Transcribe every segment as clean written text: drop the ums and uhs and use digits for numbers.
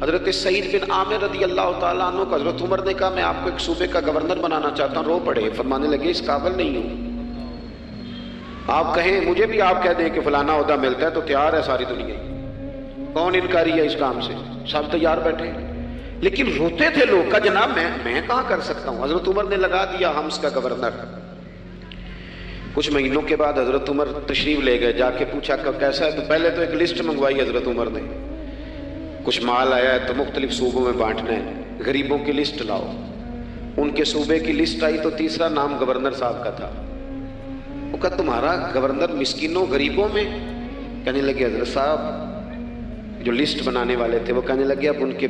حضرت سعید بن عامر رضی اللہ تعالیٰ عنہ کو حضرت عمر نے کہا میں آپ کو ایک صوبے کا گورنر بنانا چاہتا ہوں، رو پڑے، فرمانے لگے اس قابل نہیں ہوں، آپ کہیں مجھے بھی آپ کہہ دیں کہ فلانا عہدہ ملتا ہے تو تیار ہے ساری دنیا ہی، کون انکاری ہے اس کام سے، سب تیار بیٹھے، لیکن روتے تھے لوگ کا جناب میں کہاں کر سکتا ہوں۔ حضرت عمر نے لگا دیا حمص کا گورنر۔ کچھ مہینوں کے بعد حضرت عمر تشریف لے گئے، جا کے پوچھا کہ کیسا ہے، تو پہلے تو ایک لسٹ منگوائی حضرت عمر نے، کچھ مال آیا ہے تو مختلف صوبوں میں بانٹنا ہے، غریبوں کی لسٹ لاؤ۔ ان کے صوبے کی لسٹ آئی تو تیسرا نام گورنر صاحب کا تھا۔ وہ کہا تمہارا گورنر مسکینوں غریبوں میں؟ کہنے لگے حضرت صاحب جو لسٹ بنانے والے تھے وہ کہنے لگے اب ان کے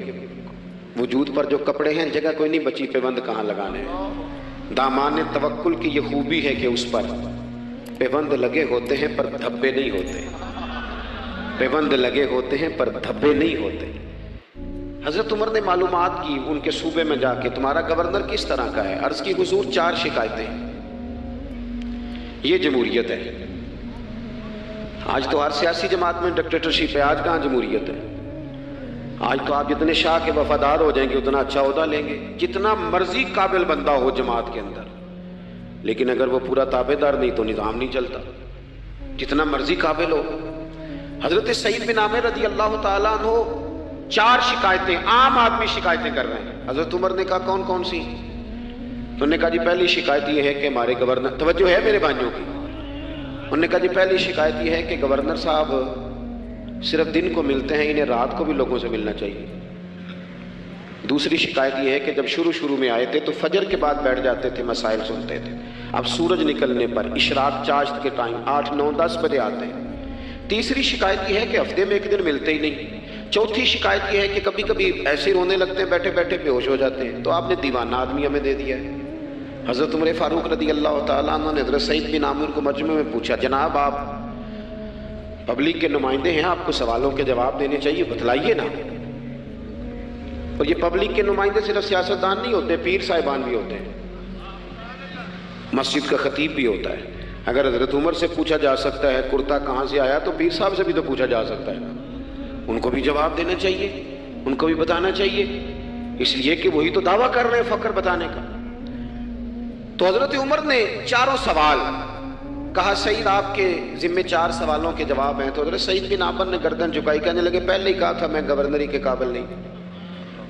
وجود پر جو کپڑے ہیں جگہ کوئی نہیں بچی، پیوند کہاں لگانے ہیں۔ دامان توکل کی یہ خوبی ہے کہ اس پر پیوند لگے ہوتے ہیں پر دھبے نہیں ہوتے، پیوند لگے ہوتے ہیں پر دھبے نہیں ہوتے۔ حضرت عمر نے معلومات کی ان کے صوبے میں جا کے، تمہارا گورنر کس طرح کا ہے؟ عرض کی حضور 4 شکایتیں۔ یہ جمہوریت ہے؟ آج تو ہر سیاسی جماعت میں ڈکٹیٹرشپ ہے، آج کہاں جمہوریت ہے؟ آج تو آپ جتنے شاہ کے وفادار ہو جائیں گے اتنا اچھا عہدہ لیں گے، جتنا مرضی قابل بندہ ہو جماعت کے اندر، لیکن اگر وہ پورا تابع دار نہیں تو نظام نہیں چلتا، جتنا مرضی قابل ہو۔ حضرت سعید بن عامر رضی اللہ تعالیٰ عنہ 4 شکایتیں، عام آدمی شکایتیں کر رہے ہیں۔ حضرت عمر نے کہا کون کون سی؟ انہوں نے کہا جی پہلی شکایت یہ ہے کہ ہمارے گورنر، توجہ ہے میرے بھائیوں کی، انہوں نے کہا جی پہلی شکایت یہ ہے کہ گورنر صاحب صرف دن کو ملتے ہیں، انہیں رات کو بھی لوگوں سے ملنا چاہیے۔ دوسری شکایت یہ ہے کہ جب شروع میں آئے تھے تو فجر کے بعد بیٹھ جاتے تھے، مسائل سنتے تھے، اب سورج نکلنے پر اشراق چاشت کے ٹائم 8، 9، 10 بجے آتے ہیں۔ تیسری شکایت یہ ہے کہ ہفتے میں ایک دن ملتے ہی نہیں۔ چوتھی شکایت یہ ہے کہ کبھی کبھی ایسے رونے لگتے ہیں، بیٹھے بیٹھے بے ہوش ہو جاتے ہیں، تو آپ نے دیوانہ آدمی ہمیں دے دیا ہے۔ حضرت عمر فاروق رضی اللہ تعالیٰ عنہ نے حضرت سعید بن عامر کو مجمع میں پوچھا جناب آپ پبلک کے نمائندے ہیں، آپ کو سوالوں کے جواب دینے چاہیے، بتلائیے نا۔ اور یہ پبلک کے نمائندے صرف سیاستدان نہیں ہوتے، پیر صاحبان بھی ہوتے ہیں، مسجد کا خطیب بھی ہوتا ہے۔ اگر حضرت عمر سے پوچھا جا سکتا ہے کرتا کہاں سے آیا تو پیر صاحب سے بھی تو پوچھا جا سکتا ہے، ان کو بھی جواب دینا چاہیے، ان کو بھی بتانا چاہیے، اس لیے کہ وہی تو دعویٰ کر رہے ہیں فخر بتانے کا۔ تو حضرت عمر نے 4 سوال کہا سعید آپ کے ذمہ 4 سوالوں کے جواب ہیں، تو حضرت سعید بن عامر نے گردن جھکائی، کہنے لگے پہلے ہی کہا تھا میں گورنری کے قابل نہیں۔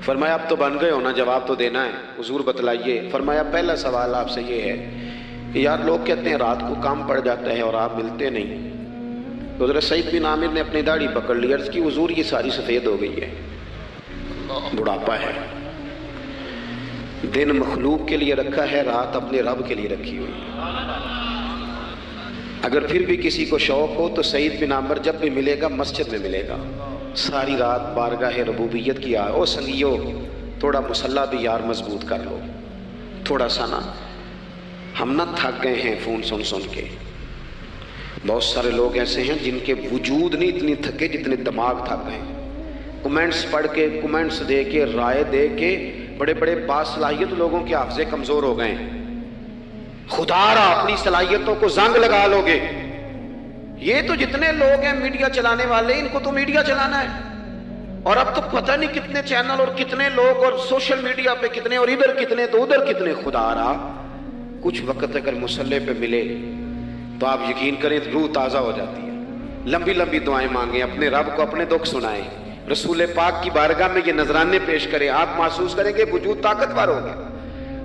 فرمایا اب تو بن گئے ہونا، جواب تو دینا ہے، حضور بتلائیے۔ فرمایا پہلا سوال آپ سے یہ ہے کہ یار لوگ کہتے ہیں رات کو کام پڑ جاتا ہے اور آپ ملتے نہیں۔ تو حضرت سعید بن عامر نے اپنی داڑھی پکڑ لی، عرض کی حضور یہ ساری سفید ہو گئی ہے، بڑھاپا ہے، دن مخلوق کے لیے رکھا ہے، رات اپنے رب کے لیے رکھی ہوئی ہے۔ اگر پھر بھی کسی کو شوق ہو تو سعید بن عامر جب بھی ملے گا مسجد میں ملے گا، ساری رات بارگاہ ربوبیت کی او سنگیو تھوڑا مسلح بھی یار مضبوط کر لو، تھوڑا سا نا، ہم نہ تھک گئے ہیں فون سن کے۔ بہت سارے لوگ ایسے ہیں جن کے وجود نہیں اتنی تھکے جتنے دماغ تھک گئے، کمنٹس پڑھ کے، کمنٹس دے کے، رائے دے کے بڑے بڑے باصلاحیت لوگوں کے حافظے کمزور ہو گئے ہیں۔ خدا را اپنی صلاحیتوں کو زنگ لگا لو گے۔ یہ تو جتنے لوگ ہیں میڈیا چلانے والے، ان کو تو میڈیا چلانا ہے، اور اب تو پتہ نہیں کتنے چینل اور کتنے لوگ اور سوشل میڈیا پہ کتنے، اور ادھر کتنے تو ادھر کتنے۔ خدا را کچھ وقت اگر مصلے پہ ملے تو آپ یقین کریں روح تازہ ہو جاتی ہے۔ لمبی لمبی دعائیں مانگیں، اپنے رب کو اپنے دکھ سنائیں، رسول پاک کی بارگاہ میں یہ نذرانے پیش کریں، آپ محسوس کریں گے وجود طاقتور ہوگا۔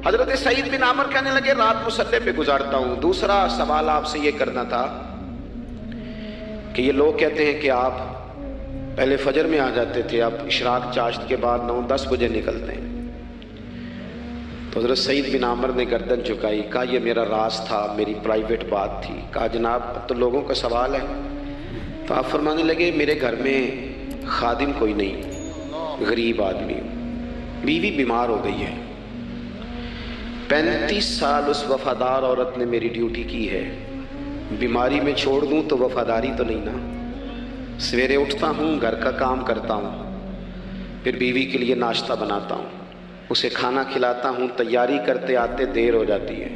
حضرت سعید بن عامر کہنے لگے رات مصلے پہ گزارتا ہوں۔ دوسرا سوال آپ سے یہ کرنا تھا کہ یہ لوگ کہتے ہیں کہ آپ پہلے فجر میں آ جاتے تھے، اب اشراق چاشت کے بعد 9-10 بجے نکلتے ہیں۔ تو حضرت سعید بن عامر نے گردن جھکائی، کہا یہ میرا راز تھا، میری پرائیویٹ بات تھی۔ کہا جناب تو لوگوں کا سوال ہے۔ تو آپ فرمانے لگے میرے گھر میں خادم کوئی نہیں، غریب آدمی ہوں، بیوی بیمار ہو گئی ہے، 35 سال اس وفادار عورت نے میری ڈیوٹی کی ہے، بیماری میں چھوڑ دوں تو وفاداری تو نہیں نا۔ سویرے اٹھتا ہوں، گھر کا کام کرتا ہوں، پھر بیوی کے لیے ناشتہ بناتا ہوں، اسے کھانا کھلاتا ہوں، تیاری کرتے آتے دیر ہو جاتی ہے۔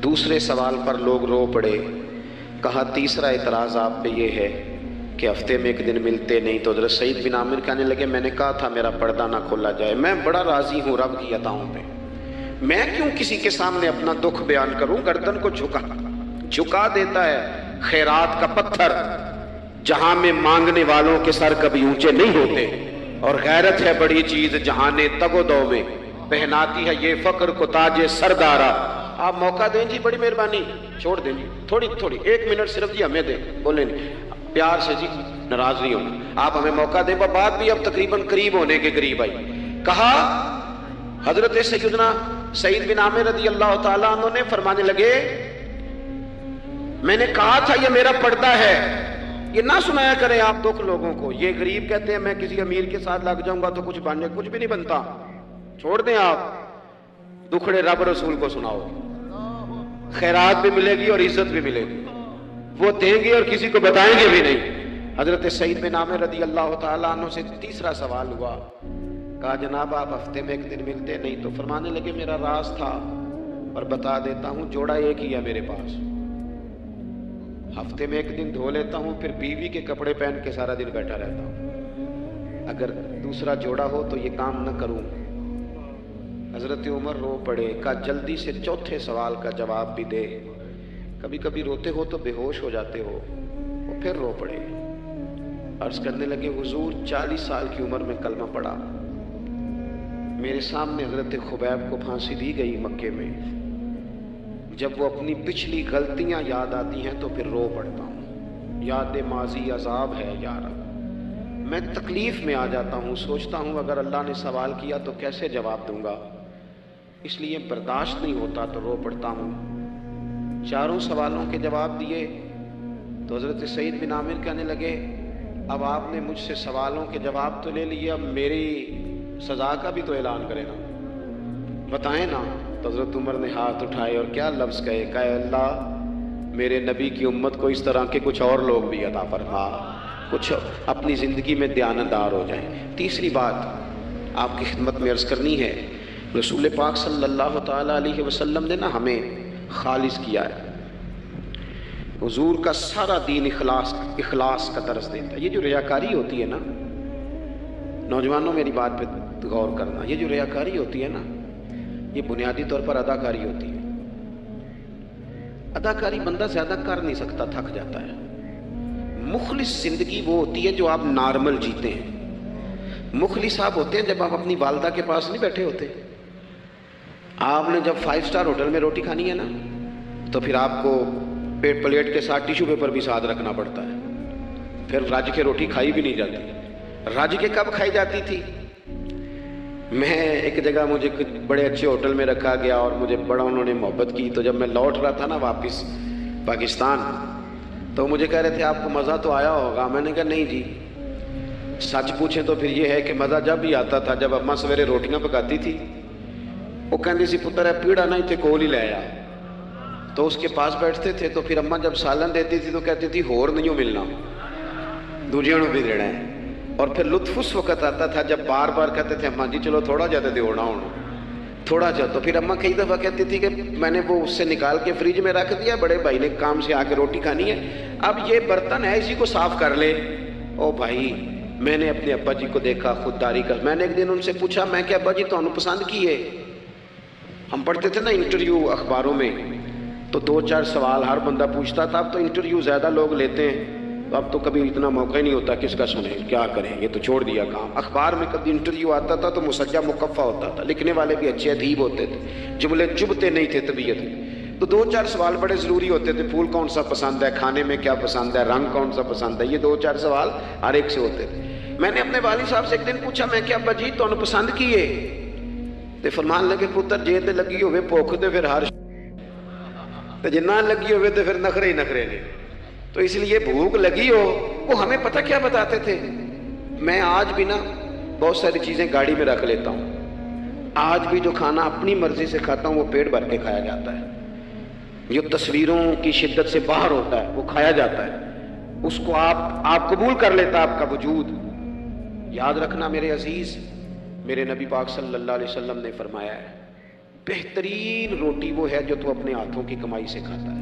دوسرے سوال پر لوگ رو پڑے۔ کہا تیسرا اعتراض آپ پہ یہ ہے کہ ہفتے میں ایک دن ملتے نہیں تو حضرت سعید بن عامر کہنے لگے میں نے کہا تھا میرا پردہ نہ کھولا جائے، میں بڑا راضی ہوں رب کی عطاؤں پہ، میں کیوں کسی کے سامنے اپنا دکھ بیان کروں؟ گردن کو جھکا دیتا ہے خیرات کا پتھر، جہاں میں مانگنے والوں کے سر کبھی اونچے نہیں ہوتے، اور غیرت ہے بڑی چیز جہاں نے تگ و دو میں پہناتی ہے یہ فقر کو تاج سردارا۔ آپ موقع دیں جی، بڑی مہربانی، چھوڑ دیں جی، تھوڑی 1 منٹ صرف جی ہمیں دیں، بولیں پیار سے جی، ناراض نہیں ہونا، آپ ہمیں موقع دیں۔ وہ بات بھی اب تقریباً قریب ہونے کے قریب آئی۔ کہا حضرت سیدنا سعید بن عامر رضی اللہ تعالیٰ عنہ نے فرمانے لگے میں نے کہا تھا یہ میرا پردہ ہے، یہ نہ سنایا کریں آپ دکھ لوگوں کو۔ یہ غریب کہتے ہیں میں کسی امیر کے ساتھ لگ جاؤں گا تو کچھ بھی نہیں بنتا، چھوڑ دیں آپ، دکھڑے رب رسول کو سناؤ، خیرات بھی ملے گی اور عزت بھی ملے گی، وہ دیں گے اور کسی کو بتائیں گے بھی نہیں۔ حضرت سعید بن عامر رضی اللہ تعالیٰ عنہ سے تیسرا سوال ہوا، کہا جناب آپ ہفتے میں ایک دن ملتے نہیں، تو فرمانے لگے میرا راز تھا اور بتا دیتا ہوں، جوڑا ایک ہی ہے میرے پاس، ہفتے میں ایک دن دھو لیتا ہوں، پھر بیوی کے کپڑے پہن کے سارا دن بیٹھا رہتا ہوں، اگر دوسرا جوڑا ہو تو یہ کام نہ کروں۔ حضرت عمر رو پڑے، کہا جلدی سے چوتھے سوال کا جواب بھی دے، کبھی کبھی روتے ہو تو بے ہوش ہو جاتے ہو، وہ پھر رو پڑے، عرض کرنے لگے حضور 40 سال کی عمر میں کلمہ پڑھا، میرے سامنے حضرت خبیب کو پھانسی دی گئی مکے میں، جب وہ اپنی پچھلی غلطیاں یاد آتی ہیں تو پھر رو پڑتا ہوں، یاد ماضی عذاب ہے یار، میں تکلیف میں آ جاتا ہوں، سوچتا ہوں اگر اللہ نے سوال کیا تو کیسے جواب دوں گا، اس لیے برداشت نہیں ہوتا تو رو پڑتا ہوں۔ چاروں سوالوں کے جواب دیے تو حضرت سعید بن عامر کہنے لگے اب آپ نے مجھ سے سوالوں کے جواب تو لے لیے، اب میری سزا کا بھی تو اعلان کرے نا، بتائیں نا۔ تو حضرت عمر نے ہاتھ اٹھائے اور کیا لفظ کہے، کہ اللہ میرے نبی کی امت کو اس طرح کے کچھ اور لوگ بھی عطا فرما، کچھ اپنی زندگی میں دیانتدار ہو جائیں۔ تیسری بات آپ کی خدمت میں عرض کرنی ہے، رسول پاک صلی اللہ تعالیٰ علیہ وسلم نے نا ہمیں خالص کیا ہے، حضور کا سارا دین اخلاص کا درس دیتا ہے۔ یہ جو ریاکاری ہوتی ہے نا، نوجوانوں میری بات پہ غور کرنا، یہ جو ریاکاری ہوتی ہے نا، یہ بنیادی طور پر اداکاری ہوتی ہے۔ اداکاری بندہ زیادہ کر نہیں سکتا، تھک جاتا ہے۔ مخلص زندگی وہ ہوتی ہے جو آپ نارمل جیتے ہیں۔ مخلص آپ ہوتے ہیں جب آپ اپنی والدہ کے پاس نہیں بیٹھے ہوتے، آپ نے جب 5 سٹار ہوٹل میں روٹی کھانی ہے نا تو پھر آپ کو پلیٹ کے ساتھ ٹیشو پیپر بھی ساتھ رکھنا پڑتا ہے، پھر رج کے روٹی کھائی بھی نہیں جاتی۔ رج کے کب کھائی جاتی تھی؟ میں ایک جگہ مجھے بڑے اچھے ہوٹل میں رکھا گیا اور مجھے بڑا انہوں نے محبت کی، تو جب میں لوٹ رہا تھا نا واپس پاکستان تو مجھے کہہ رہے تھے آپ کو مزہ تو آیا ہوگا، میں نے کہا نہیں جی، سچ پوچھیں تو پھر یہ ہے کہ مزہ جب بھی آتا تھا جب اماں سویرے روٹیاں پکاتی تھی، وہ کہندی سی پتر ہے پیڑا نہیں تھے کول ہی لے آیا، تو اس کے پاس بیٹھتے تھے، تو پھر اماں جب سالن دیتی تھی تو کہتی تھی ہور نہیں ملنا، دوجیاں نوں بھی دینا ہے۔ اور پھر لطف اس وقت آتا تھا جب بار بار کہتے تھے اماں جی چلو تھوڑا جا دے ہونا ہونا تھوڑا جا، تو پھر اماں کئی دفعہ کہتی تھی کہ میں نے وہ اس سے نکال کے فریج میں رکھ دیا، بڑے بھائی نے کام سے آ کے روٹی کھانی ہے، اب یہ برتن ہے اسی کو صاف کر لے۔ او بھائی میں نے اپنے ابا جی کو دیکھا خودداری کر، میں نے ایک دن ان سے پوچھا، میں کہ ابا جی تو انہوں پسند کی ہے، ہم پڑھتے تھے نا انٹرویو اخباروں میں تو 2-4 سوال ہر بندہ پوچھتا تھا، اب تو انٹرویو زیادہ لوگ لیتے ہیں، تو اب تو کبھی اتنا موقع ہی نہیں ہوتا کس کا سنیں کیا کریں، یہ تو چھوڑ دیا کام۔ اخبار میں کبھی انٹرویو آتا تھا تو مسجع مکفہ ہوتا تھا، لکھنے والے بھی اچھے ادیب ہوتے تھے، جملے چبھتے نہیں تھے طبیعت میں، تو 2-4 سوال بڑے ضروری ہوتے تھے، پھول کون سا پسند ہے، کھانے میں کیا پسند ہے، رنگ کون سا پسند ہے، یہ 2-4 سوال ہر ایک سے ہوتے تھے۔ میں نے اپنے والد صاحب سے ایک دن پوچھا، میں کہ ابا جی تو انہوں پسند کیے، تے فرمان لگے پتر جے تے لگی ہوئے بھوک تے پھر ہر تے جے نہ لگی ہوئے تے پھر نخرے ہی نخرے نے، تو اس لیے بھوک لگی ہو۔ وہ ہمیں پتہ کیا بتاتے تھے، میں آج بھی نا بہت ساری چیزیں گاڑی میں رکھ لیتا ہوں، آج بھی جو کھانا اپنی مرضی سے کھاتا ہوں وہ پیٹ بھر کے کھایا جاتا ہے، جو تصویروں کی شدت سے باہر ہوتا ہے وہ کھایا جاتا ہے، اس کو آپ قبول کر لیتا آپ کا وجود۔ یاد رکھنا میرے عزیز، میرے نبی پاک صلی اللہ علیہ وسلم نے فرمایا ہے بہترین روٹی وہ ہے جو تو اپنے ہاتھوں کی کمائی سے کھاتا ہے،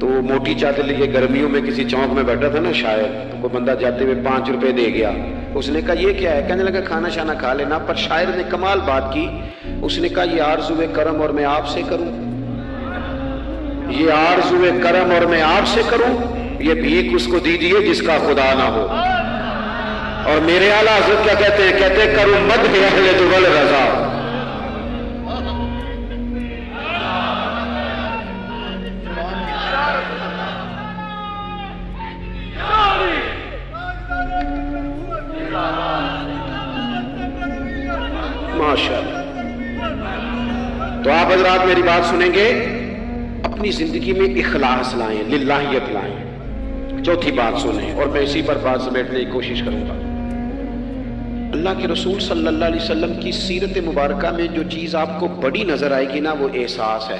تو وہ موٹی چادر لیے گرمیوں میں کسی چوک میں بیٹھا تھا نا شاعر، تو کوئی بندہ جاتے ہوئے 5 روپے دے گیا. اس نے کہا یہ کیا ہے؟ کہنے لگا کھانا شانا کھا لینا. پر شاعر نے کمال بات کی، اس نے کہا یہ آرزوئے کرم اور میں آپ سے کروں، یہ آرزوئے کرم اور میں آپ سے کروں، یہ بھیک اس کو دیجیے جس کا خدا نہ ہو. اور میرے اعلیٰ حضرت کیا کہتے ہیں؟ کہتے ہیں کروں مدح اہل دول رضا. ماشاءاللہ. تو آپ حضرات میری بات سنیں گے، اپنی زندگی میں اخلاص لائیں، للہیت لائیں. چوتھی بات سنیں اور میں اسی پر بات سمیٹنے کی کوشش کروں گا. اللہ کے رسول صلی اللہ علیہ وسلم کی سیرت مبارکہ میں جو چیز آپ کو بڑی نظر آئے گی نا، وہ احساس ہے.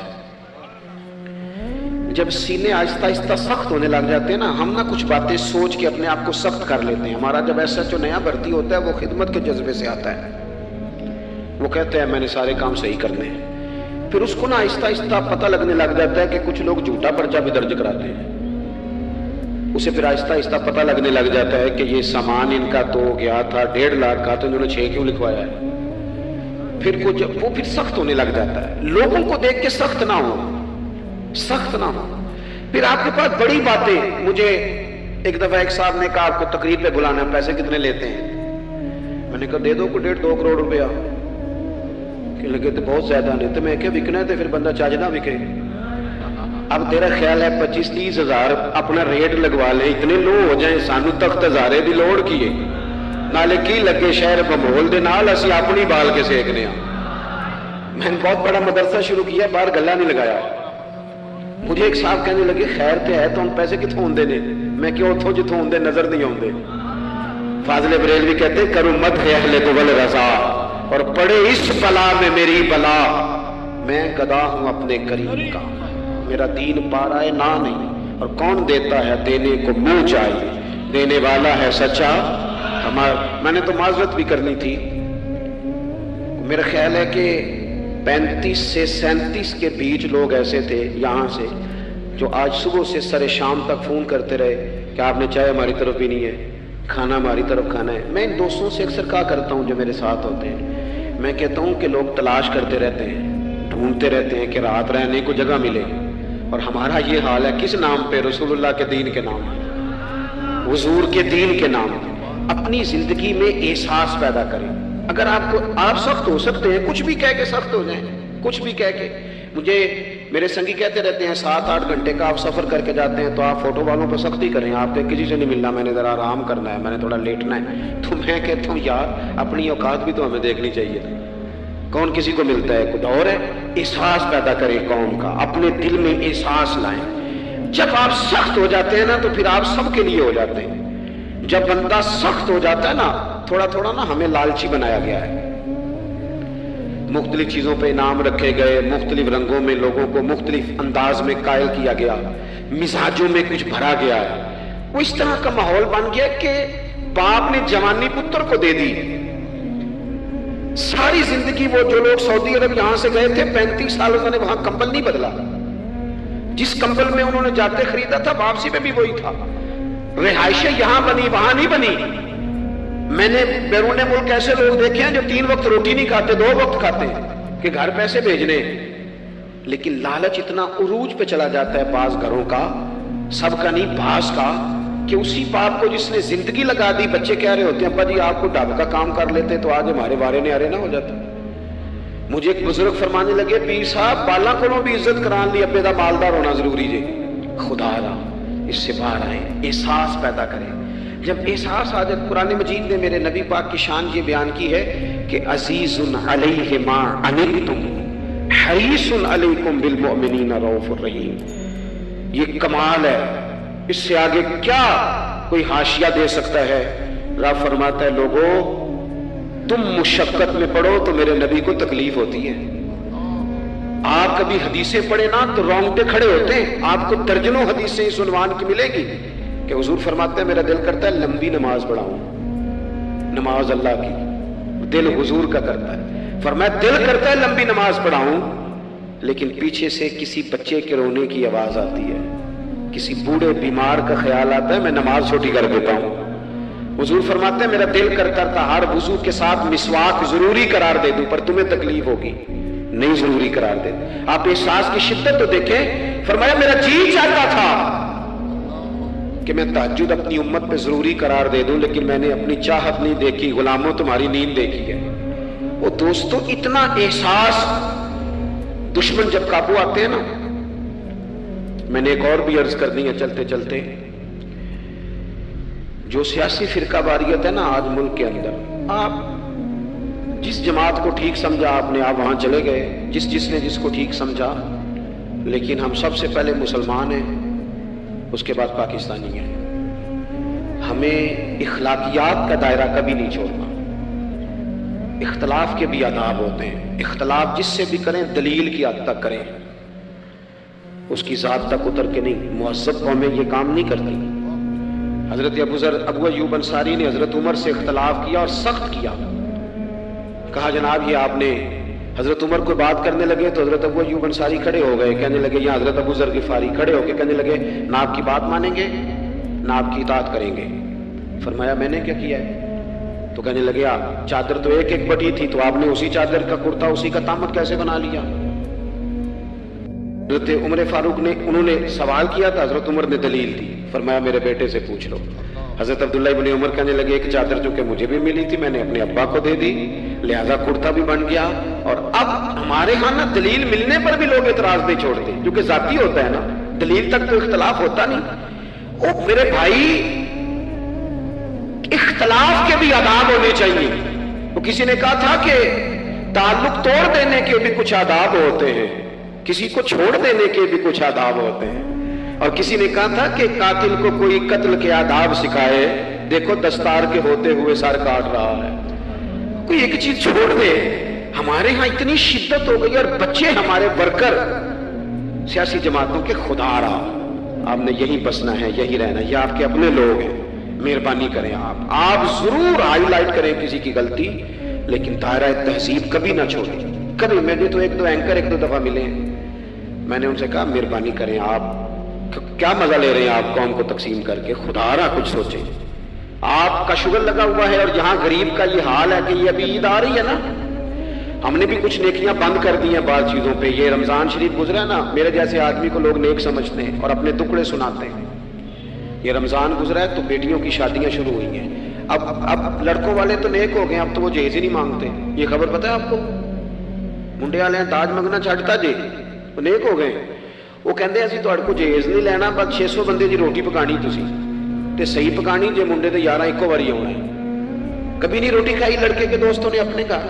جب سینے آہستہ آہستہ سخت ہونے لگ جاتے ہیں نا، ہم نہ کچھ باتیں سوچ کے اپنے آپ کو سخت کر لیتے ہیں. ہمارا جب ایسا جو نیا بھرتی ہوتا ہے وہ خدمت کے جذبے سے آتا ہے، وہ کہتے ہیں میں نے سارے کام صحیح کرنے ہیں. پھر اس کو نا آہستہ آہستہ پتہ لگنے لگ جاتا ہے کہ کچھ لوگ جھوٹا پرچہ بھی درج کراتے ہیں. اسے پھر آہستہ آہستہ پتہ لگنے لگ جاتا ہے کہ یہ سامان ان کا تو گیا تھا 1.5 لاکھ کا، تو انہوں نے 6 کیوں لکھوایا ہے. پھر وہ پھر سخت ہونے لگ جاتا ہے. لوگوں کو دیکھ کے سخت نہ ہو، سخت نہ ہو. پھر آپ کے پاس بڑی باتیں. مجھے ایک دفعہ ایک صاحب نے کہا آپ کو تقریر پہ بلانا ہے، پیسے کتنے لیتے ہیں؟ میں نے کہا دے دو کو 1.5-2 کروڑ روپیہ. کہ لگے تو بہت زیادہ نہیں. تو میں کہ وکنا ہے تو پھر بندہ چاج نہ وکے. اب تیرا خیال ہے 25-30 ہزار اپنا ریٹ لگوا لیں، اتنے لو ہو جائیں، سانو تخت ہزارے دی لوڑ کیے نالے کی لگے شہر بمول دے نال اسی اپنی بال کے سیکنے. میں نے بہت بڑا مدرسہ شروع کیا، باہر گلہ نہیں لگایا. مجھے ایک صاحب کہنے لگے خیر تے ہے تو ہم پیسے کتوں ہوندے نے؟ میں کیوں اتھوں جتوں ہوندے نظر نہیں ہوندے. فاضل بریلوی کہتے کروں مدح اہل دول رضا، اور پڑے اس بلا میں میری بلا، میں گدا ہوں اپنے کریم کا، میرا دین پارا ہے نہ نہیں، اور کون دیتا ہے دینے کو منہ چاہیے، دینے والا ہے سچا. میں نے تو معذرت بھی کرنی تھی. میرا خیال ہے کہ 35 سے 37 کے بیچ لوگ ایسے تھے یہاں سے جو آج صبح سے سر شام تک فون کرتے رہے کہ آپ نے چائے ہماری طرف بھی نہیں ہے، کھانا ہماری طرف کھانا ہے. میں ان دوستوں سے اکثر کہا کرتا ہوں جو میرے ساتھ ہوتے ہیں، میں کہتا ہوں کہ لوگ تلاش کرتے رہتے ہیں، ڈھونڈتے رہتے ہیں کہ رات رہنے کو جگہ ملے، اور ہمارا یہ حال ہے. کس نام پہ؟ رسول اللہ کے دین کے نام، حضور کے دین کے نام. اپنی زندگی میں احساس پیدا کریں. اگر آپ سخت ہو سکتے ہیں، کچھ بھی کہہ کے سخت ہو جائیں، کچھ بھی کہہ کے. مجھے میرے سنگی کہتے رہتے ہیں 7-8 گھنٹے کا آپ سفر کر کے جاتے ہیں تو آپ فوٹو والوں پہ سختی کریں، آپ کے کسی سے نہیں ملنا، میں نے ذرا آرام کرنا ہے، میں نے تھوڑا لیٹنا ہے. تو میں کہتا ہوں یار اپنی اوقات بھی تو ہمیں دیکھنی چاہیے. کون کسی کو ملتا ہے؟ کچھ اور ہے. احساس پیدا کریں قوم کا، اپنے دل میں احساس لائیں. جب آپ سخت ہو جاتے ہیں نا تو پھر آپ سب کے لیے ہو جاتے ہیں. جب بندہ سخت ہو جاتا ہے نا، تھوڑا تھوڑا نا ہمیں لالچی بنایا گیا ہے. مختلف چیزوں پہ انعام رکھے گئے، مختلف رنگوں میں لوگوں کو مختلف انداز میں قائل کیا گیا، مزاجوں میں کچھ بھرا گیا ہے. وہ اس طرح کا ماحول بن گیا کہ باپ نے جوانی پتر کو دے دی. ساری زندگی وہ جو لوگ سعودی عرب یہاں سے گئے تھے 35 سال انہوں نے وہاں کمبل نہیں بدلا. جس کمبل میں انہوں نے جاتے خریدا تھا واپسی میں بھی وہی تھا. رہائشیں یہاں بنی وہاں نہیں بنی. میں نے بیرون ملک ایسے لوگ دیکھے ہیں جو 3 وقت روٹی نہیں کھاتے، 2 وقت کھاتے ہیں کہ گھر پیسے بھیجنے. لیکن لالچ اتنا عروج پہ چلا جاتا ہے بعض گھروں کا، سب کا نہیں بعض کا، کہ اسی باپ کو جس نے زندگی لگا دی، بچے کہہ رہے ہوتے ہیں ابا جی آپ کو ڈب کا کام کر لیتے تو آج ہمارے وارے نعرے نہ ہو جاتے. مجھے ایک بزرگ فرمانے لگے پیر صاحب بالا کو بھی عزت کران لی ابے دا مالدار ہونا ضروری جی. خدا را اس سے باہر آئیں، احساس پیدا کریں. جب احساس آ جائے، قرآن مجید نے میرے نبی پاک کی شان یہ بیان کی ہے کہ عزیز علیہ ما عنتم حریص علیکم بالمؤمنین رؤوف الرحیم. یہ کمال ہے، اس سے آگے کیا کوئی حاشیہ دے سکتا ہے؟ رب فرماتا ہے لوگوں تم مشقت میں پڑھو تو میرے نبی کو تکلیف ہوتی ہے. آپ کبھی حدیثیں پڑھیں نا تو رونگٹے کھڑے ہوتے ہیں. آپ کو درجنوں حدیثیں اس عنوان کی ملے گی کہ حضور فرماتے ہیں میرا دل کرتا ہے لمبی نماز پڑھاؤں، نماز اللہ کی، دل حضور کا کرتا ہے. فرمایا دل کرتا ہے لمبی نماز پڑھاؤں، لیکن پیچھے سے کسی بچے کے رونے کی آواز آتی ہے. کسی بوڑھے بیمار کا خیال آتا ہے میں نماز چھوٹی کر دیتا ہوں. حضور فرماتے ہیں میرا دل کرتا تھا ہر وضو کے ساتھ مسواک ضروری قرار دے دوں پر تمہیں تکلیف ہوگی, نہیں ضروری قرار دے. آپ احساس کی شدت تو دیکھیں. فرمایا میرا جی چاہتا تھا کہ میں تہجد اپنی امت پہ ضروری قرار دے دوں لیکن میں نے اپنی چاہت نہیں دیکھی, غلاموں تمہاری نیند دیکھی ہے. وہ دوستو اتنا احساس دشمن جب قابو آتے ہیں نا. میں نے ایک اور بھی عرض کرنی ہے چلتے چلتے. جو سیاسی فرقہ واریت ہے نا آج ملک کے اندر, آپ جس جماعت کو ٹھیک سمجھا آپ نے آپ وہاں چلے گئے, جس نے جس کو ٹھیک سمجھا, لیکن ہم سب سے پہلے مسلمان ہیں, اس کے بعد پاکستانی ہیں. ہمیں اخلاقیات کا دائرہ کبھی نہیں چھوڑنا. اختلاف کے بھی آداب ہوتے ہیں. اختلاف جس سے بھی کریں دلیل کی حد تک کریں, اس کی ذات تک اتر کے نہیں. مہذب قومیں یہ کام نہیں کرتی. حضرت ابو ایوب انصاری نے حضرت عمر سے اختلاف کیا اور سخت کیا. کہا جناب یہ آپ نے, حضرت عمر کو بات کرنے لگے تو حضرت ابو ایوب انصاری کھڑے ہو گئے, کہنے لگے یا حضرت ابو ذر غفاری کھڑے ہو کے کہنے لگے نہ آپ کی بات مانیں گے نہ آپ کی اطاعت کریں گے. فرمایا میں نے کیا کیا ہے؟ تو کہنے لگے چادر تو ایک بٹی تھی تو آپ نے اسی چادر کا کرتا اسی کا تامت کیسے بنا لیا؟ حضرت عمر فاروق نے انہوں نے سوال کیا تھا, حضرت عمر نے دلیل دی. فرمایا میرے بیٹے سے پوچھ لو. حضرت عبداللہ ابن عمر کہنے لگے ایک چادر جو کہ مجھے بھی ملی تھی میں نے اپنے ابا کو دے دی لہذا کرتا بھی بن گیا. اور اب ہمارے ہاں نا دلیل ملنے پر بھی لوگ اعتراض نہیں چھوڑتے کیونکہ ذاتی ہوتا ہے نا, دلیل تک تو اختلاف ہوتا نہیں. او میرے بھائی اختلاف کے بھی آداب ہونے چاہیے. وہ کسی نے کہا تھا کہ تعلق توڑ دینے کے بھی کچھ آداب ہوتے ہیں, کسی کو چھوڑ دینے کے بھی کچھ آداب ہوتے ہیں. اور کسی نے کہا تھا کہ قاتل کو کوئی قتل کے آداب سکھائے, دیکھو دستار کے ہوتے ہوئے سر کاٹ رہا ہے. کوئی ایک چیز چھوڑ دے. ہمارے ہاں اتنی شدت ہو گئی اور بچے ہمارے ورکر سیاسی جماعتوں کے خدا رہا آپ نے یہی بسنا ہے یہی رہنا, یہ آپ کے اپنے لوگ ہیں, مہربانی کریں آپ ضرور ہائی لائٹ کریں کسی کی غلطی لیکن دائرہ تہذیب کبھی نہ چھوڑیں. کبھی میں نے تو ایک دو اینکر ایک دو دفعہ ملے ہیں, میں نے ان سے کہا مہربانی کریں آپ کیا مزہ لے رہے ہیں آپ قوم کو تقسیم کر کے, خدا رہا کچھ سوچیں. آپ کا شوگر لگا ہوا ہے اور یہاں غریب کا یہ حال ہے کہ یہ ابھی عید آ رہی ہے نا, ہم نے بھی کچھ نیکیاں بند کر دی ہیں بعض چیزوں پہ. یہ رمضان شریف گزرا ہے نا, میرے جیسے آدمی کو لوگ نیک سمجھتے ہیں اور اپنے ٹکڑے سناتے ہیں. یہ رمضان گزرا ہے تو بیٹیوں کی شادیاں شروع ہوئی ہیں. اب لڑکوں والے تو نیک ہو گئے, اب تو وہ جہیز ہی نہیں مانگتے. یہ خبر پتہ ہے آپ کو؟ منڈے والے ہیں داج منگنا چھڈتا جی, وہ نیک ہو گئے. وہ کہندے اسی تہاڈے کو جہیز نہیں لینا, بس 600 بندے دی روٹی پکانی تسی تے صحیح پکانی جے منڈے تے 11 ایکو واری آنا ہے. کبھی نہیں روٹی کھائی لڑکے کے دوستوں نے اپنے گھر.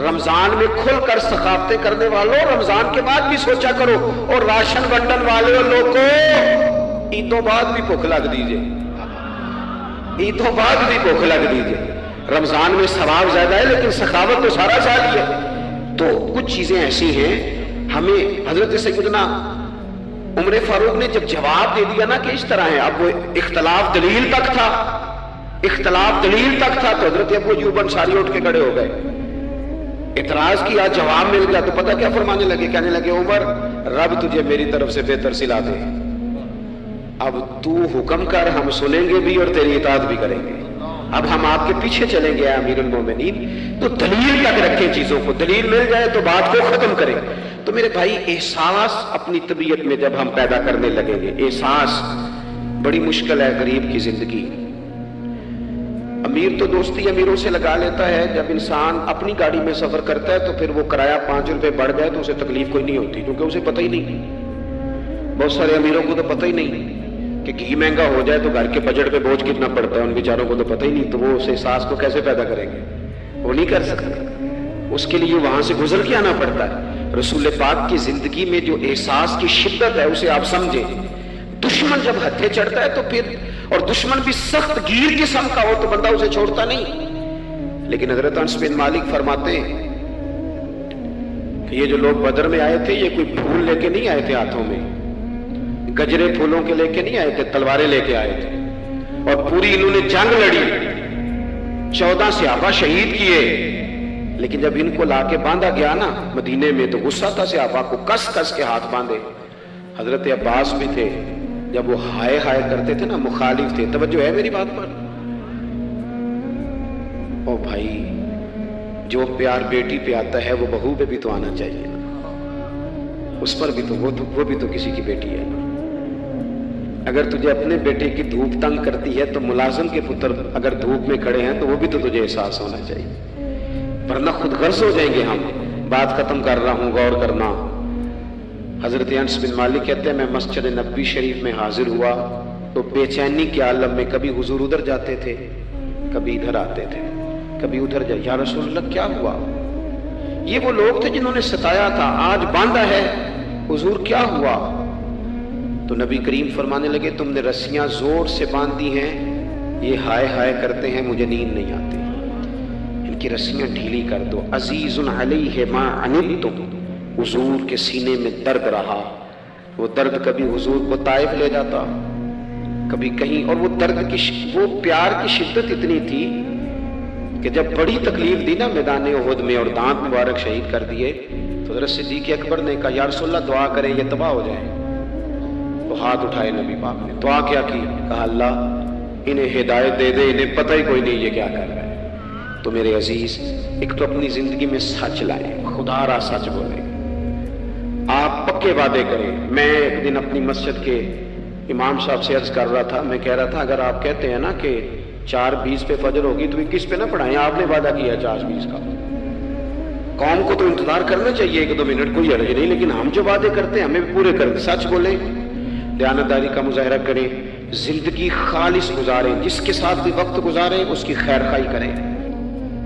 رمضان میں کھل کر ثقافتیں کرنے والوں رمضان کے بعد بھی سوچا کرو, اور راشن بنڈن والے لوگوں عیدوں بعد بھی بھوک لگ دیجئے, عیدوں بعد بھی بھوک لگ دیجئے. رمضان میں ثواب زیادہ ہے لیکن سخاوت تو سارا سال ہی ہے. تو کچھ چیزیں ایسی ہیں ہمیں حضرت سیدنا عمر فاروق نے جب جواب دے دیا نا کہ اس طرح ہے, اب وہ اختلاف دلیل تک تھا, اختلاف دلیل تک تھا تو حضرت ابو ایوب انصاری اٹھ کے کھڑے ہو گئے, اعتراض کیا, جواب مل گیا تو پتہ کیا فرمانے لگے, کہنے لگے عمر رب تجھے میری طرف سے بہتر سلا دے, اب تو حکم کر ہم سنیں گے بھی اور تیری اطاعت بھی کریں گے, اب ہم آپ کے پیچھے چلیں گے امیر المومنین. تو دلیل تک رکھیں چیزوں کو, دلیل مل جائے تو بات کو ختم کریں. تو میرے بھائی احساس اپنی طبیعت میں جب ہم پیدا کرنے لگیں گے, احساس بڑی مشکل ہے غریب کی زندگی. امیر تو دوستی امیروں سے لگا لیتا ہے, جب انسان اپنی گاڑی میں سفر کرتا ہے تو پھر وہ کرایہ 5 روپے بڑھ جائے تو اسے تکلیف کوئی نہیں ہوتی کیونکہ اسے پتہ ہی نہیں. بہت سارے امیروں کو تو پتہ ہی نہیں کہ گھی مہنگا ہو جائے تو گھر کے بجٹ پہ بوجھ کتنا پڑتا ہے, ان بیچاروں کو تو پتہ ہی نہیں, تو وہ اس احساس کو کیسے پیدا کریں گے, وہ نہیں کر سکتے. اس کے لیے وہاں سے گزر کے آنا پڑتا ہے. رسول پاک کی زندگی میں جو احساس کی شدت ہے اسے آپ سمجھیں. دشمن جب ہتھے چڑھتا ہے تو پھر, اور دشمن بھی سخت گیر قسم کا ہو تو بندہ اسے چھوڑتا نہیں. لیکن حضرت انس بن مالک فرماتے ہیں کہ یہ جو لوگ بدر میں آئے تھے یہ کوئی پھول لے کے نہیں آئے تھے ہاتھوں میں, گجرے پھولوں کے لے کے نہیں آئے تھے, تلواریں لے کے آئے تھے. اور پوری انہوں نے جنگ لڑی, 14 صحابہ شہید کیے, لیکن جب ان کو لا کے باندھا گیا نا مدینے میں تو غصہ تھا صحابہ کو, کس کس کے ہاتھ باندھے. حضرت عباس بھی تھے, جب وہ ہائے ہائے کرتے تھے نا، مخالف تھے. توجہ ہے میری بات پر؟ او بھائی، جو پیار بیٹی پہ آتا ہے وہ بہو پہ بھی تو آنا چاہیے نا. اس پر بھی تو وہ بھی تو کسی کی بیٹی ہے نا. اگر تجھے اپنے بیٹے کی دھوپ تنگ کرتی ہے تو ملازم کے پتر اگر دھوپ میں کھڑے ہیں تو وہ بھی تو تجھے احساس ہونا چاہیے، ورنہ خود غرض ہو جائیں گے ہم. بات ختم کر رہا ہوں، غور کرنا. حضرت انس بن مالک کہتے ہیں میں مسجد نبوی شریف میں حاضر ہوا تو بے چینی کے عالم میں کبھی حضور ادھر جاتے تھے، کبھی ادھر آتے تھے، کبھی ادھر جائے. یا رسول اللہ کیا ہوا؟ یہ وہ لوگ تھے جنہوں نے ستایا تھا، آج باندھا ہے، حضور کیا ہوا؟ تو نبی کریم فرمانے لگے تم نے رسیاں زور سے باندھی ہیں، یہ ہائے ہائے کرتے ہیں، مجھے نیند نہیں آتی، ان کی رسیاں ڈھیلی کر دو. عزیز علیہ ما عنتم، حضور کے سینے میں درد رہا. وہ درد کبھی حضور کو طائف لے جاتا، کبھی کہیں، اور وہ درد کی وہ پیار کی شدت اتنی تھی کہ جب بڑی تکلیف دی نا میدان احد میں اور دانت مبارک شہید کر دیے تو حضرت صدیق اکبر نے کہا یا رسول اللہ دعا کریں یہ تباہ ہو جائیں. تو ہاتھ اٹھائے نبی پاک نے، دعا کیا کی؟ کہا اللہ انہیں ہدایت دے دے، انہیں پتہ ہی کوئی نہیں یہ کیا کر رہا ہے. تو میرے عزیز، ایک تو اپنی زندگی میں سچ لائیں، خدا را سچ بولیں، آپ پکے وعدے کریں. میں ایک دن اپنی مسجد کے امام صاحب سے عرض کر رہا تھا، میں کہہ رہا تھا اگر آپ کہتے ہیں نا کہ 4:20 پہ فجر ہوگی تو 21 پہ نہ پڑھائیں، آپ نے وعدہ کیا 4:20 کا. قوم کو تو انتظار کرنا چاہیے 1-2 منٹ، کوئی حرج نہیں، لیکن ہم جو وعدے کرتے ہیں ہمیں بھی پورے کریں. سچ بولیں، دیانتداری کا مظاہرہ کریں، زندگی خالص گزاریں، جس کے ساتھ بھی وقت گزاریں اس کی خیر خواہی کریں.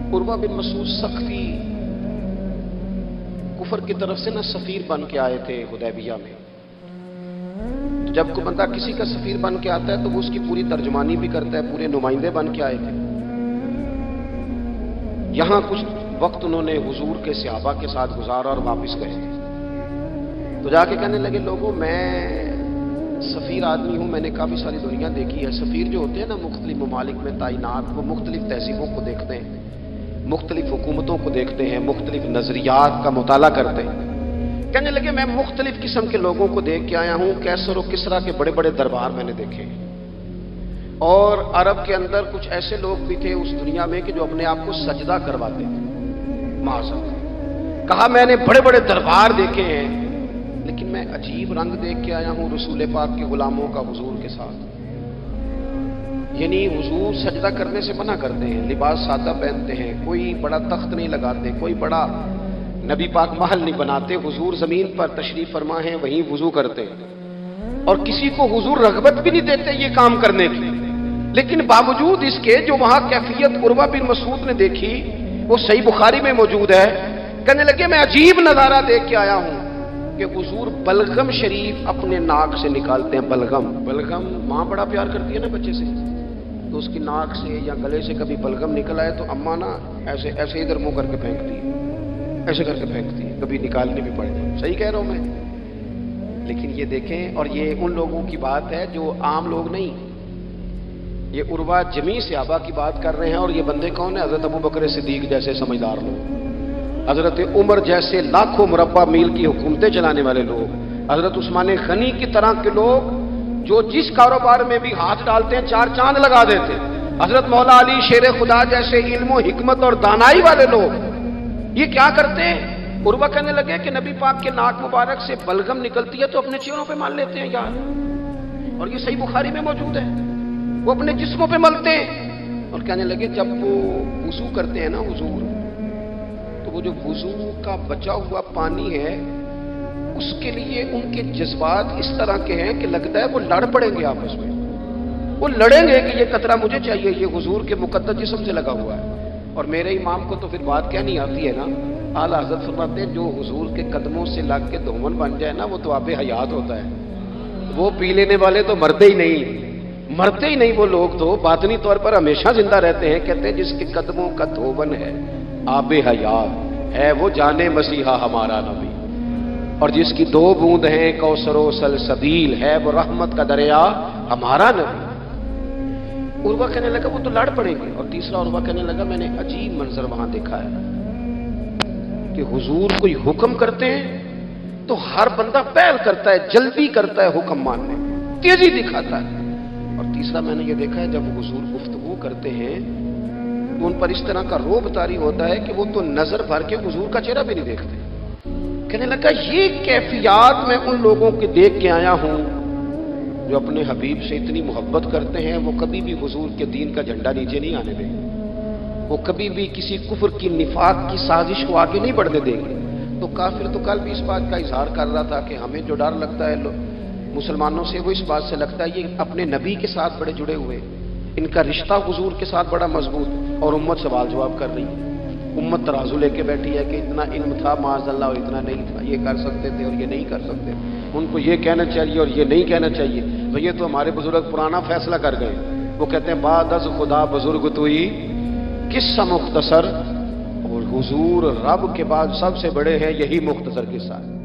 عروہ بن مسعود ثقفی کفر کی طرف سے نا سفیر بن کے آئے تھے حدیبیہ میں. جب کوئی بندہ کسی کا سفیر بن کے آتا ہے تو وہ اس کی پوری ترجمانی بھی کرتا ہے، پورے نمائندے بن کے آئے تھے. یہاں کچھ وقت انہوں نے حضور کے صحابہ کے ساتھ گزارا اور واپس گئے. تو جا کے کہنے لگے لوگوں میں سفیر آدمی ہوں، میں نے کافی ساری دنیا دیکھی ہے. سفیر جو ہوتے ہیں نا مختلف ممالک میں تعینات، وہ مختلف تہذیبوں کو دیکھتے ہیں، مختلف حکومتوں کو دیکھتے ہیں، مختلف نظریات کا مطالعہ کرتے ہیں. کہنے لگے میں مختلف قسم کے لوگوں کو دیکھ کے آیا ہوں، کیسر و کسریٰ کے بڑے بڑے دربار میں نے دیکھے، اور عرب کے اندر کچھ ایسے لوگ بھی تھے اس دنیا میں کہ جو اپنے آپ کو سجدہ کرواتے تھے. معاذاللہ، کہا میں نے بڑے بڑے دربار دیکھے ہیں، لیکن میں عجیب رنگ دیکھ کے آیا ہوں رسول پاک کے غلاموں کا حضور کے ساتھ. یعنی حضور سجدہ کرنے سے منع کرتے ہیں، لباس سادہ پہنتے ہیں، کوئی بڑا تخت نہیں لگاتے، کوئی بڑا نبی پاک محل نہیں بناتے. حضور زمین پر تشریف فرما ہیں، وہیں وضو کرتے ہیں، اور کسی کو حضور رغبت بھی نہیں دیتے یہ کام کرنے کی. لیکن باوجود اس کے جو وہاں کیفیت عروہ بن مسعود نے دیکھی وہ صحیح بخاری میں موجود ہے. کہنے لگے میں عجیب نظارہ دیکھ کے آیا ہوں کہ حضور بلغم شریف اپنے ناک سے نکالتے ہیں. بلغم ماں بڑا پیار کرتی ہے نا بچے سے، تو اس کی ناک سے یا گلے سے کبھی بلغم نکل آئے تو اماں نا ایسے ادھر منہ کر کے پھینکتی ہے، ایسے کر کے پھینکتی ہے، کبھی نکالنی بھی پڑے. صحیح کہہ رہا ہوں میں؟ لیکن یہ دیکھیں، اور یہ ان لوگوں کی بات ہے جو عام لوگ نہیں، یہ عروہ جمیع صحابہ کی بات کر رہے ہیں. اور یہ بندے کون ہیں؟ حضرت ابوبکر صدیق جیسے سمجھدار لوگ، حضرت عمر جیسے لاکھوں مربع میل کی حکومتیں چلانے والے لوگ، حضرت عثمان غنی کی طرح کے لوگ جو جس کاروبار میں بھی ہاتھ ڈالتے ہیں 4 چاند لگا دیتے. حضرت مولا علی شیر خدا جیسے علم و حکمت اور دانائی والے لوگ یہ کیا کرتے ہیں؟ عروہ کہنے لگے کہ نبی پاک کے ناک مبارک سے بلغم نکلتی ہے تو اپنے چہروں پہ مان لیتے ہیں یار. اور یہ صحیح بخاری میں موجود ہے، وہ اپنے جسموں پہ ملتے ہیں. اور کہنے لگے جب وہ وضو کرتے ہیں نا حضور، تو وہ جو وضو کا بچا ہوا پانی ہے اس کے لیے ان کے جذبات اس طرح کے ہیں کہ لگتا ہے وہ لڑ پڑیں گے آپس میں، وہ لڑیں گے کہ یہ قطرہ مجھے چاہیے، یہ حضور کے مقدس جسم سے لگا ہوا ہے. اور میرے امام کو تو پھر بات کہنی آتی ہے نا. اعلیٰ حضرت فرماتے ہیں جو حضور کے قدموں سے لگ کے دھومن بن جائے نا وہ تو آب حیات ہوتا ہے. وہ پی لینے والے تو مرتے ہی نہیں وہ لوگ تو باطنی طور پر ہمیشہ زندہ رہتے ہیں. کہتے ہیں جس کے قدموں کا دھوبن ہے آب حیات ہے وہ جانے مسیحا ہمارا نبی، اور جس کی 2 بوند ہیں کوثر و سلسبیل ہے وہ رحمت کا دریا ہمارا نبی. عروہ کہنے لگا وہ تو لڑ پڑیں گے. اور تیسرا عروہ کہنے لگا میں نے عجیب منظر وہاں دیکھا ہے کہ حضور کوئی حکم کرتے ہیں تو ہر بندہ پہل کرتا ہے، جلدی کرتا ہے حکم ماننے. تیزی دکھاتا ہے۔ اور تیسرا میں نے یہ دیکھا ہے جب حضور گفتگو کرتے ہیں تو ان پر اس طرح کا روب طاری ہوتا ہے کہ وہ تو نظر بھر کے حضور کا چہرہ بھی نہیں دیکھتے۔ کہنے لگا یہ کیفیات میں ان لوگوں کے دیکھ کے آیا ہوں جو اپنے حبیب سے اتنی محبت کرتے ہیں، وہ کبھی بھی حضور کے دین کا جھنڈا نیچے نہیں آنے دیں گے، وہ کبھی بھی کسی کفر کی نفاق کی سازش کو آگے نہیں بڑھنے دیں گے۔ تو کافر تو کل بھی اس بات کا اظہار کر رہا تھا کہ ہمیں جو ڈر لگتا ہے مسلمانوں سے، وہ اس بات سے لگتا ہے یہ اپنے نبی کے ساتھ بڑے جڑے ہوئے، ان کا رشتہ حضور کے ساتھ بڑا مضبوط، اور امت سوال جواب کر رہی ہے۔ امت ترازو لے کے بیٹھی ہے کہ اتنا علم تھا معاذ اللہ اور اتنا نہیں تھا، یہ کر سکتے تھے اور یہ نہیں کر سکتے، ان کو یہ کہنا چاہیے اور یہ نہیں کہنا چاہیے۔ تو یہ تو ہمارے بزرگ پرانا فیصلہ کر گئے، وہ کہتے ہیں بعد از خدا بزرگ توئی قصہ مختصر، اور حضور رب کے بعد سب سے بڑے ہیں، یہی مختصر قصہ ہے۔